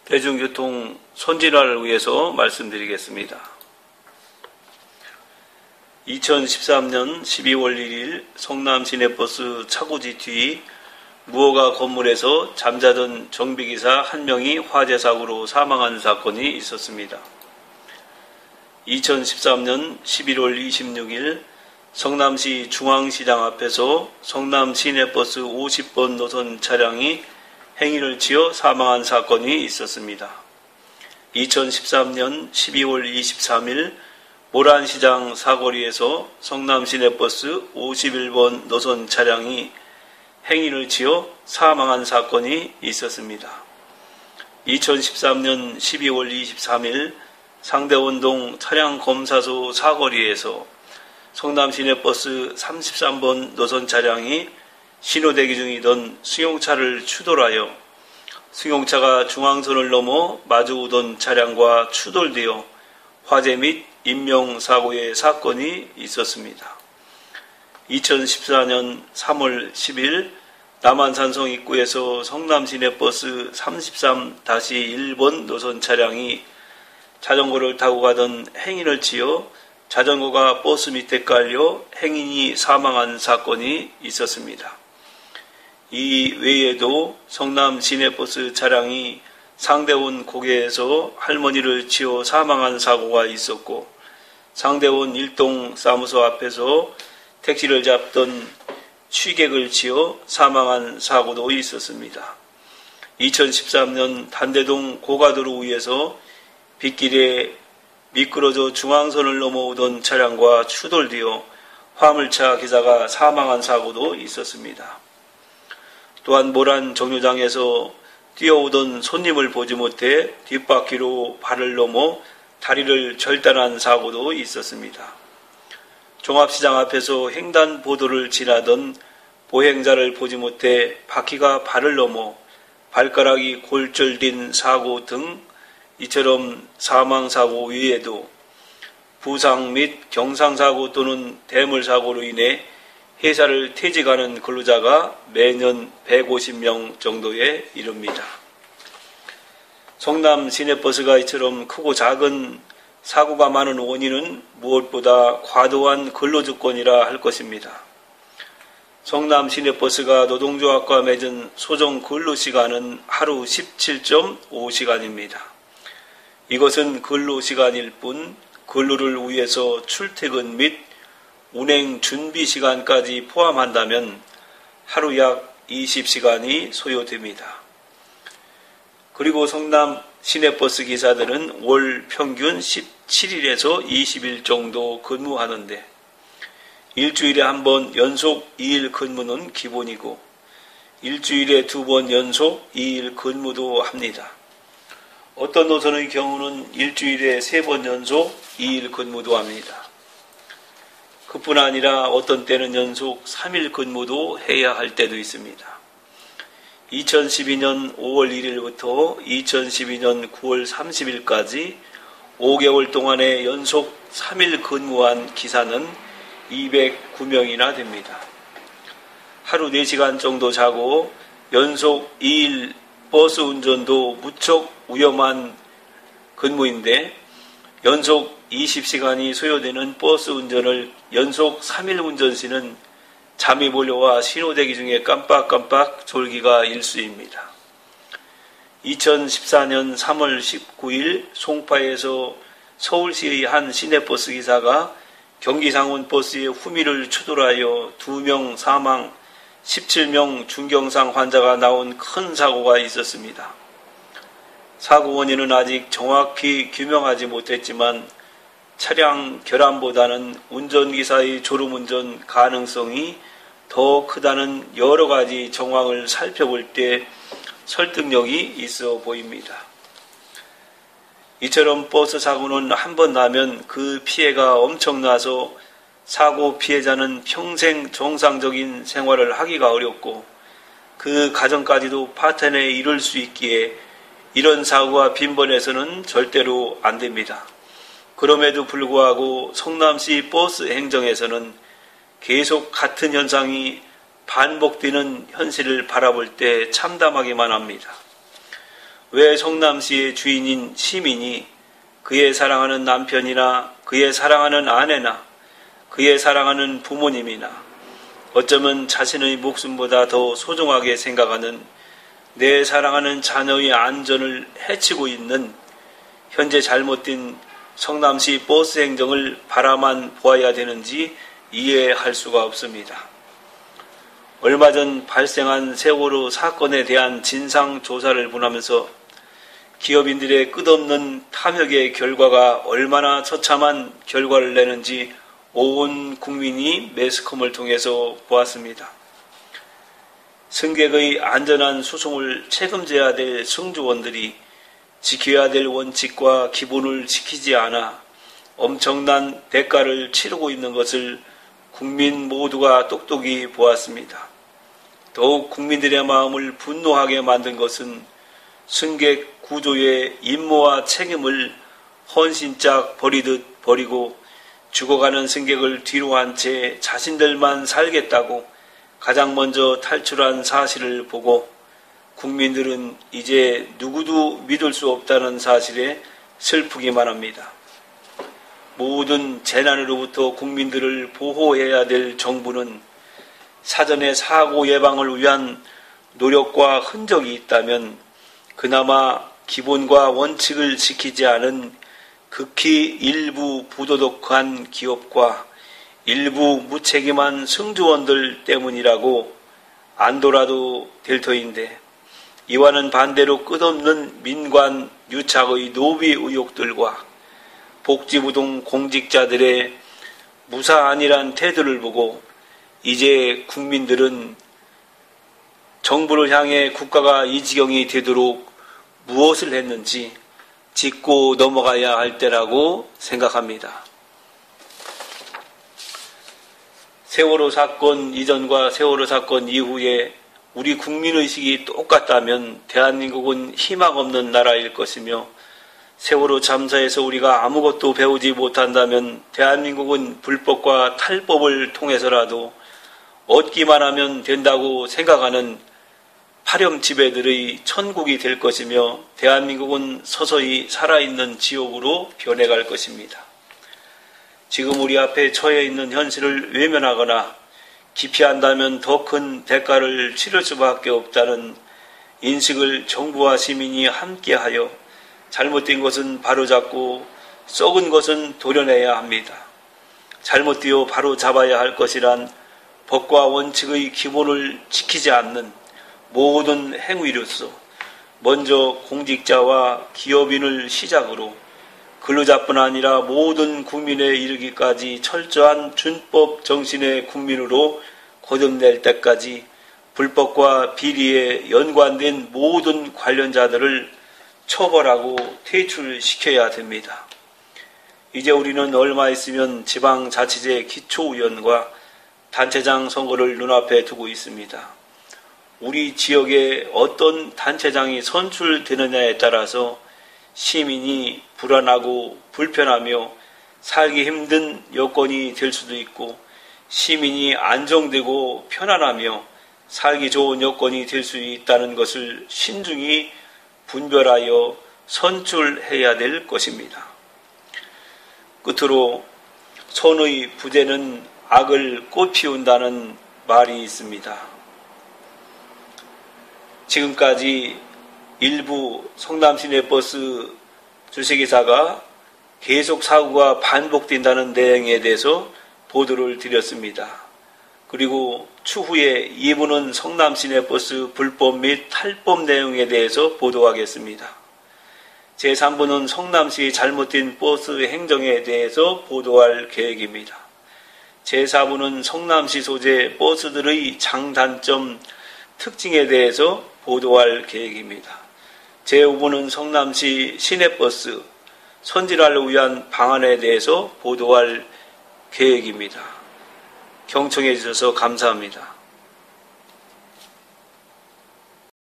대중교통 선진화를 위해서 말씀드리겠습니다. 2013년 12월 1일 성남 시내버스 차고지 뒤 무허가 건물에서 잠자던 정비기사 1명이 화재 사고로 사망한 사건이 있었습니다. 2013년 11월 26일 성남시 중앙시장 앞에서 성남 시내버스 50번 노선 차량이 행인을 치어 사망한 사건이 있었습니다. 2013년 12월 23일 모란시장 사거리에서 성남 시내버스 51번 노선 차량이 행인을 치어 사망한 사건이 있었습니다. 2013년 12월 23일 상대원동 차량검사소 사거리에서 성남 시내버스 33번 노선 차량이 신호대기 중이던 승용차를 추돌하여 승용차가 중앙선을 넘어 마주오던 차량과 추돌되어 화재 및 인명사고의 사건이 있었습니다. 2014년 3월 10일 남한산성 입구에서 성남 시내버스 33-1번 노선 차량이 자전거를 타고 가던 행인을 치어 자전거가 버스 밑에 깔려 행인이 사망한 사건이 있었습니다. 이 외에도 성남 시내버스 차량이 상대원 고개에서 할머니를 치어 사망한 사고가 있었고, 상대원 일동 사무소 앞에서 택시를 잡던 취객을 치어 사망한 사고도 있었습니다. 2013년 단대동 고가도로 위에서 빗길에 미끄러져 중앙선을 넘어오던 차량과 추돌되어 화물차 기사가 사망한 사고도 있었습니다. 또한 모란 정류장에서 뛰어오던 손님을 보지 못해 뒷바퀴로 발을 넘어 다리를 절단한 사고도 있었습니다. 종합시장 앞에서 횡단보도를 지나던 보행자를 보지 못해 바퀴가 발을 넘어 발가락이 골절된 사고 등 이처럼 사망사고 외에도 부상 및 경상사고 또는 대물사고로 인해 회사를 퇴직하는 근로자가 매년 150명 정도에 이릅니다. 성남 시내버스가 이처럼 크고 작은 사고가 많은 원인은 무엇보다 과도한 근로조건이라 할 것입니다. 성남 시내버스가 노동조합과 맺은 소정 근로시간은 하루 17.5시간입니다. 이것은 근로시간일 뿐 근로를 위해서 출퇴근 및 운행 준비 시간까지 포함한다면 하루 약 20시간이 소요됩니다. 그리고 성남 시내버스 기사들은 월 평균 17일에서 20일 정도 근무하는데 일주일에 한 번 연속 2일 근무는 기본이고 일주일에 2번 연속 2일 근무도 합니다. 어떤 노선의 경우는 일주일에 3번 연속 2일 근무도 합니다. 그뿐 아니라 어떤 때는 연속 3일 근무도 해야 할 때도 있습니다. 2012년 5월 1일부터 2012년 9월 30일까지 5개월 동안에 연속 3일 근무한 기사는 209명이나 됩니다. 하루 4시간 정도 자고 연속 2일 버스 운전도 무척 위험한 근무인데 연속 20시간이 소요되는 버스 운전을 연속 3일 운전 시는 잠이 몰려와 신호대기 중에 깜빡깜빡 졸기가 일쑤입니다. 2014년 3월 19일 송파에서 서울시의 한 시내버스 기사가 경기상원 버스의 후미를 추돌하여 2명 사망, 17명 중경상 환자가 나온 큰 사고가 있었습니다. 사고 원인은 아직 정확히 규명하지 못했지만 차량 결함보다는 운전기사의 졸음운전 가능성이 더 크다는 여러 가지 정황을 살펴볼 때 설득력이 있어 보입니다. 이처럼 버스 사고는 한 번 나면 그 피해가 엄청나서 사고 피해자는 평생 정상적인 생활을 하기가 어렵고 그 가정까지도 파탄에 이를 수 있기에 이런 사고가 빈번해서는 절대로 안 됩니다. 그럼에도 불구하고 성남시 버스 행정에서는 계속 같은 현상이 반복되는 현실을 바라볼 때 참담하기만 합니다. 왜 성남시의 주인인 시민이 그의 사랑하는 남편이나 그의 사랑하는 아내나 그의 사랑하는 부모님이나 어쩌면 자신의 목숨보다 더 소중하게 생각하는 내 사랑하는 자녀의 안전을 해치고 있는 현재 잘못된 성남시 버스 행정을 바라만 보아야 되는지 이해할 수가 없습니다. 얼마 전 발생한 세월호 사건에 대한 진상조사를 보면서 기업인들의 끝없는 탐욕의 결과가 얼마나 처참한 결과를 내는지 온 국민이 매스컴을 통해서 보았습니다. 승객의 안전한 수송을 책임져야 될 승조원들이 지켜야 될 원칙과 기본을 지키지 않아 엄청난 대가를 치르고 있는 것을 국민 모두가 똑똑히 보았습니다. 더욱 국민들의 마음을 분노하게 만든 것은 승객 구조의 임무와 책임을 헌신짝 버리듯 버리고 죽어가는 승객을 뒤로 한 채 자신들만 살겠다고 가장 먼저 탈출한 사실을 보고 국민들은 이제 누구도 믿을 수 없다는 사실에 슬프기만 합니다. 모든 재난으로부터 국민들을 보호해야 될 정부는 사전에 사고 예방을 위한 노력과 흔적이 있다면 그나마 기본과 원칙을 지키지 않은 극히 일부 부도덕한 기업과 일부 무책임한 승조원들 때문이라고 안도라도 될 터인데 이와는 반대로 끝없는 민관 유착의 노비 의혹들과 복지부동 공직자들의 무사안일한 태도를 보고 이제 국민들은 정부를 향해 국가가 이 지경이 되도록 무엇을 했는지 짚고 넘어가야 할 때라고 생각합니다. 세월호 사건 이전과 세월호 사건 이후에 우리 국민의식이 똑같다면 대한민국은 희망 없는 나라일 것이며 세월호 참사에서 우리가 아무것도 배우지 못한다면 대한민국은 불법과 탈법을 통해서라도 얻기만 하면 된다고 생각하는 파렴치배들의 천국이 될 것이며 대한민국은 서서히 살아있는 지옥으로 변해갈 것입니다. 지금 우리 앞에 처해 있는 현실을 외면하거나 기피한다면 더 큰 대가를 치를 수밖에 없다는 인식을 정부와 시민이 함께하여 잘못된 것은 바로잡고 썩은 것은 도려내야 합니다. 잘못되어 바로잡아야 할 것이란 법과 원칙의 기본을 지키지 않는 모든 행위로서 먼저 공직자와 기업인을 시작으로 근로자뿐 아니라 모든 국민에 이르기까지 철저한 준법 정신의 국민으로 거듭낼 때까지 불법과 비리에 연관된 모든 관련자들을 처벌하고 퇴출시켜야 됩니다. 이제 우리는 얼마 있으면 지방자치제 기초의원과 단체장 선거를 눈앞에 두고 있습니다. 우리 지역에 어떤 단체장이 선출되느냐에 따라서 시민이 불안하고 불편하며 살기 힘든 여건이 될 수도 있고 시민이 안정되고 편안하며 살기 좋은 여건이 될 수 있다는 것을 신중히 분별하여 선출해야 될 것입니다. 끝으로 손의 부재는 악을 꽃피운다는 말이 있습니다. 지금까지 일부 성남시내버스 주식회사가 계속 사고가 반복된다는 내용에 대해서 보도를 드렸습니다. 그리고 추후에 2부는 성남시내버스 불법 및 탈법 내용에 대해서 보도하겠습니다. 제3부는 성남시 잘못된 버스 행정에 대해서 보도할 계획입니다. 제4부는 성남시 소재 버스들의 장단점 특징에 대해서 보도할 계획입니다. 제5부는 성남시 시내버스 선진화를 위한 방안에 대해서 보도할 계획입니다. 경청해 주셔서 감사합니다.